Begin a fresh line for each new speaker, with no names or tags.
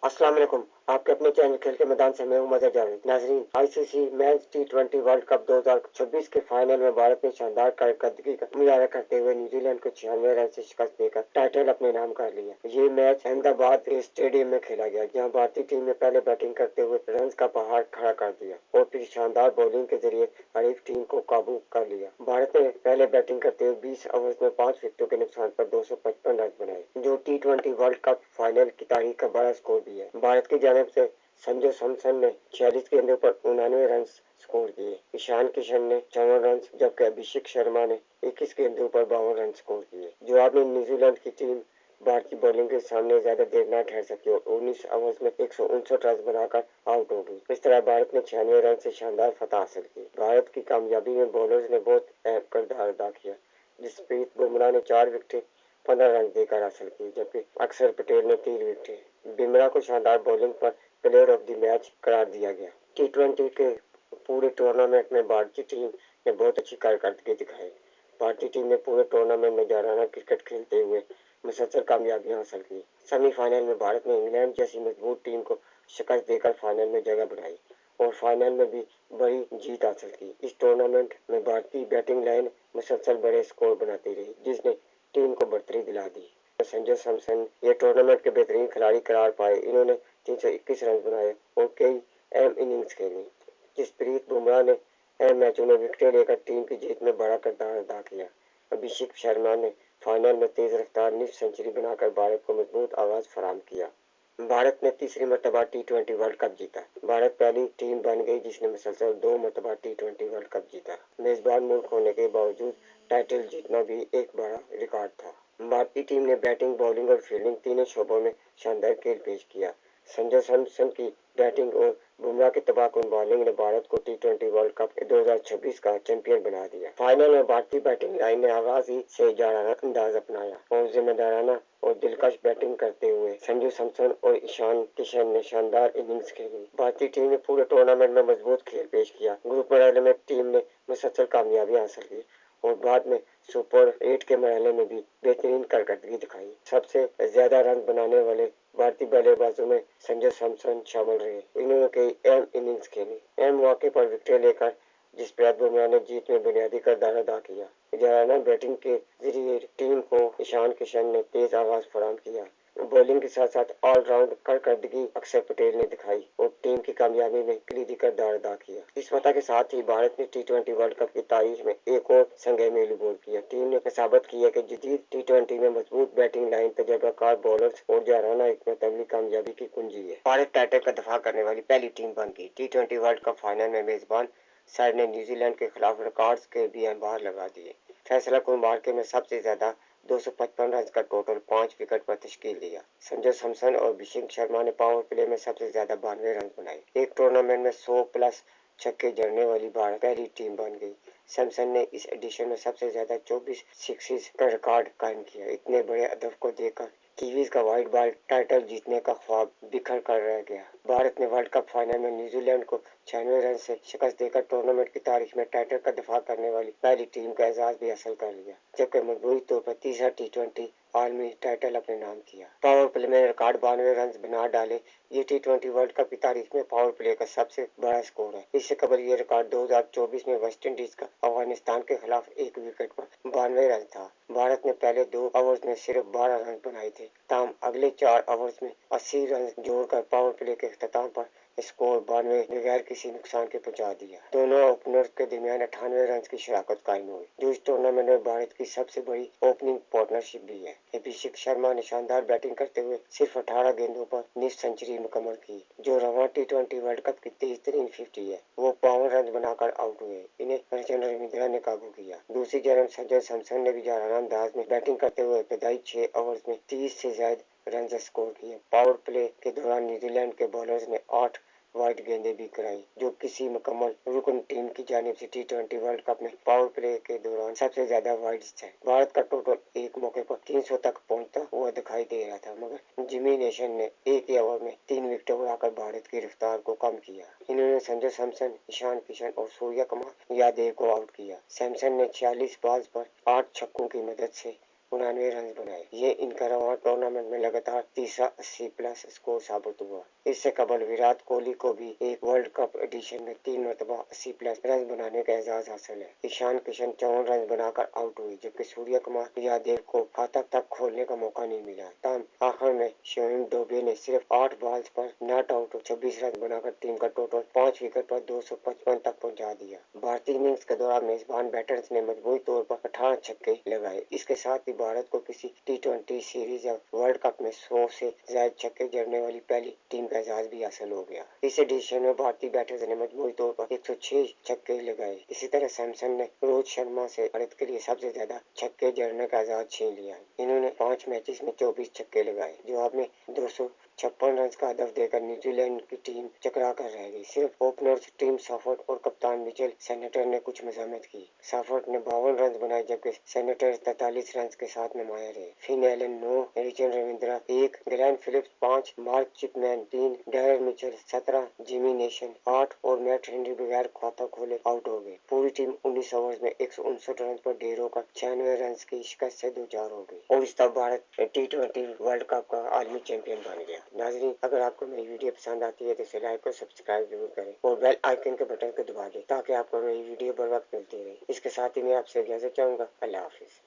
अस्सलाम वालेकुम। आपके अपने चैनल खेल के मैदान से मैं हूं मदर जावेद। नाजरीन, आईसीसी मेंस टी20 वर्ल्ड कप 2026 के फाइनल में भारत ने शानदार कारकर्दगी का मुजाहरा करते हुए न्यूजीलैंड को 96 रन से शिकस्त देकर टाइटल अपने नाम कर लिया। ये मैच अहमदाबाद स्टेडियम में खेला गया, जहां भारतीय टीम ने पहले बैटिंग करते हुए रन का पहाड़ खड़ा कर दिया और फिर शानदार बॉलिंग के जरिए हरीफ टीम को काबू कर लिया। भारत ने पहले बैटिंग करते हुए 20 ओवर में 5 विकेटों के नुकसान पर 255 रन बनाए, जो टी20 वर्ल्ड कप फाइनल की तारीख का बड़ा स्कोर भी है। भारत की जानिब से संजू सैमसन ने 46 गेंदों पर 99 रन स्कोर किए। ईशान किशन ने 54 रन, जबकि अभिषेक शर्मा ने 21 गेंदों पर 52 रन स्कोर किए। जवाब में न्यूजीलैंड की टीम भारतीय बॉलिंग के सामने ज्यादा देर न ठहर सकी और 19 ओवर में 159 रन बनाकर आउट हो गई। इस तरह भारत ने 96 रन से शानदार फतह हासिल की। भारत की कामयाबी में बॉलर्स ने बहुत अहम किरदार अदा किया। जसप्रीत बुमराह ने 4 विकेटें 15 रन देकर हासिल की, जबकि अक्षर पटेल ने 3 विकेटें। बुमराह को शानदार बॉलिंग पर प्लेयर ऑफ द मैच करार दिया गया। टी20 के पूरे टूर्नामेंट में भारतीय टीम ने बहुत अच्छी कारकर्दगी दिखाई। भारतीय टीम ने पूरे टूर्नामेंट में जाराना क्रिकेट खेलते हुए मुसलसल कामयाबियां हासिल की। सेमीफाइनल में भारत ने इंग्लैंड जैसी मजबूत टीम को शिकस्त देकर फाइनल में जगह बनाई और फाइनल में भी बड़ी जीत हासिल की। इस टूर्नामेंट में भारतीय बैटिंग लाइन मुसलसल बड़े स्कोर बनाती रही, जिसने टीम को बढ़तरी दिला दी। संजू सैमसन ये टूर्नामेंट के बेहतरीन खिलाड़ी करार पाए। इन्होंने 321 रन बनाए और कई अहम इनिंग्स खेली। जसप्रीत बुमराह ने अहम मैचों में विकेटें लेकर टीम की जीत में बड़ा किरदार अदा किया। अभिषेक शर्मा ने फाइनल में तेज रफ्तार निफ सेंचुरी बनाकर भारत को मजबूत आगाज फराहम किया। भारत ने तीसरी मरतबा टी20 वर्ल्ड कप जीता। भारत पहली टीम बन गई जिसने मुसलसल 2 मरतबा टी20 वर्ल्ड कप जीता। मेजबान मुल्क होने के बावजूद टाइटल जीतना भी एक बड़ा रिकॉर्ड था। भारतीय टीम ने बैटिंग, बॉलिंग और फील्डिंग तीनों शोबों में शानदार खेल पेश किया। संजू सैमसन की बैटिंग और बुमराह की तबाहकुन बॉलिंग ने भारत को टी20 वर्ल्ड कप 2026 का चैंपियन बना दिया। फाइनल में भारतीय बैटिंग लाइन ने आगाज ही से जाराना अंदाज अपनाया और जिम्मेदाराना और दिलकश बैटिंग करते हुए संजू सैमसन और ईशान किशन ने शानदार इनिंग्स खेली। भारतीय टीम ने पूरे टूर्नामेंट में मजबूत खेल पेश किया। ग्रुप मरहले में टीम ने मुसलसल कामयाबी हासिल की और बाद में सुपर 8 के मरहले में भी बेहतरीन कारकर्दगी दिखाई। सबसे ज्यादा रन बनाने वाले भारतीय बल्लेबाजों में संजू सैमसन शामिल रहे। इन्होंने कई अहम इनिंग्स खेली। अहम मौके पर विकेटें लेकर जसप्रीत बुमराह ने जीत में बुनियादी किरदार अदा किया। जाराना बैटिंग के जरिए टीम को ईशान किशन ने तेज आगाज फराहम किया। बॉलिंग के साथ साथ ऑलराउंड कारकर्दगी अक्षर पटेल ने दिखाई और टीम की कामयाबी में कलीदी किरदार अदा किया। इस फतह के साथ ही भारत ने टी20 वर्ल्ड कप की तारीख में एक और संग मील बोल किया। टीम ने साबित किया कि जदीद टी20 में मजबूत बैटिंग लाइन, तजुर्बाकार बॉलर्स और जाराना हिकमत कामयाबी की कुंजी है। भारत टाइटल का दफा करने वाली पहली टीम बन गई। टी20 वर्ल्ड कप फाइनल में मेजबान साइड ने न्यूजीलैंड के खिलाफ रिकॉर्ड्स के भी अंबार लगा दिए। फैसला कुन मार्के में सबसे ज्यादा 255 रन का टोटल 5 विकेट पर तश्कील दिया। संजू सैमसन और अभिषेक शर्मा ने पावर प्ले में सबसे ज्यादा 92 रन बनाए। एक टूर्नामेंट में 100 प्लस छक्के जड़ने वाली भारत पहली टीम बन गई। सैमसन ने इस एडिशन में सबसे ज्यादा 24 सिक्सेस का रिकॉर्ड कायम किया। इतने बड़े अदब को देखकर कीवीज का व्हाइट बॉल टाइटल जीतने का ख्वाब बिखर कर रह गया। भारत ने वर्ल्ड कप फाइनल में न्यूजीलैंड को 96 रन से शिकस्त देकर टूर्नामेंट की तारीख में टाइटल का दफा करने वाली पहली टीम का एजाज भी हासिल कर लिया, जबकि मजबूरी तौर पर तीसरा टी20 आलमी टाइटल अपने नाम किया। पावर प्ले में रिकॉर्ड 92 रन बना डाले। ये टी20 वर्ल्ड कप की तारीख में पावर प्ले का सबसे बड़ा स्कोर है। इससे कबल ये रिकॉर्ड 2024 में वेस्ट इंडीज का अफगानिस्तान के खिलाफ 1 विकेट पर 92 रन था। भारत ने पहले 2 ओवर्स में सिर्फ 12 रन बनाए थे, ताहम अगले 4 ओवर्स में 80 रन जोड़कर पावर प्ले के अख्ताम पर स्कोर 92 बगैर किसी नुकसान के पहुंचा दिया। दोनों ओपनर्स के दरमियान 98 रन की शराकत कायम हुई, जो इस टूर्नामेंट में भारत की सबसे बड़ी ओपनिंग पार्टनरशिप भी है। अभिषेक शर्मा ने शानदार बैटिंग करते हुए सिर्फ 18 गेंदों पर निफ सेंचुरी मुकम्मल की, जो रवां टी20 वर्ल्ड कप की तेज तरीन 50 है। वो 52 रन बनाकर आउट हुए। इन्हें रविचंद्रन रविंद्रा ने काबू किया। दूसरी तरफ संजू सैमसन ने भी जाराना अंदाज में बैटिंग करते हुए इब्तदाई 6 ओवर्स में 30 से ज्यादा रन स्कोर किए। पावर प्ले के दौरान न्यूजीलैंड के बॉलर्स ने 8 वाइड गेंदें भी कराई, जो किसी मुकम्मल रुकन टीम की जानिब से टी20 वर्ल्ड कप में पावर प्ले के दौरान सबसे ज्यादा वाइड्स है। भारत का टोटल एक मौके पर 300 तक पहुंचता हुआ दिखाई दे रहा था, मगर जिमी नेशन ने एक ही ओवर में 3 विकेट उड़ाकर भारत की रफ्तार को कम किया। इन्होंने संजू सैमसन, ईशान किशन और सूर्य कुमार यादव को आउट किया। सैमसन ने 46 बॉल्स पर 8 छक्कों की मदद से रन बनाए। ये इनका रवां टूर्नामेंट में लगातार तीसरा 80+ स्कोर साबित हुआ। इससे कबल विराट कोहली को भी एक वर्ल्ड कप एडिशन में 3 मरतबा 80+ रन बनाने का एजाज हासिल है। ईशान किशन 54 रन बनाकर आउट हुए, जबकि सूर्य कुमार यादव को खाता तक खोलने का मौका नहीं मिला। तब आखिर में शिवम दुबे ने सिर्फ 8 बॉल्स पर नॉट आउट 26 रन बनाकर टीम का टोटल 5 विकेट पर 255 तक पहुंचा दिया। भारतीय इनिंग्स के दौरान मेजबान बैटर्स ने मजबूती तौर पर 18 छक्के लगाए। इसके साथ ही भारत को किसी T20 सीरीज या वर्ल्ड कप में 100 से ज्यादा छक्के जड़ने वाली पहली टीम का एजाज भी हासिल हो गया। इस एडिशन में भारतीय बैटर्स ने मजबूती तौर पर 106 छक्के लगाए। इसी तरह सैमसन ने रोहित शर्मा से भारत के लिए सबसे ज्यादा छक्के जड़ने का एजाज छीन लिया। इन्होंने 5 मैचेस में 24 छक्के लगाए। जवाब में 256 रन का हदफ देकर न्यूजीलैंड की टीम चकरा कर रह गई। सिर्फ ओपनर्स टिम सॉफर्ट और कप्तान मिचेल सैनेटर ने कुछ मजामत की। सॉफर्ट ने 52 रन बनाए, जबकि सैनेटर 43 रन के साथ नुमाया रहे। Finn Allen 9, Richard Ravindra 1, Glenn Phillips 5, Mark Chapman 3, Darren Mitchell 17, Jimmy Neesham 8 और मैट हेनरी बगैर खाता खोले आउट हो गए। पूरी टीम 19 ओवर्स में 159 रन पर ढेर होकर 96 रन की शिकस्त से दो चार हो गई और इस तरह भारत T20 वर्ल्ड कप का आलमी चैंपियन बन गया। नाजरीन, अगर आपको मेरी वीडियो पसंद आती है तो इसे लाइक और सब्सक्राइब जरूर करें और बेल आइकन के बटन को दबा दें ताकि आपको मेरी वीडियो बर वक्त मिलती रहे। इसके साथ ही मैं आपसे इजाजत चाहूंगा। अल्लाह हाफिज।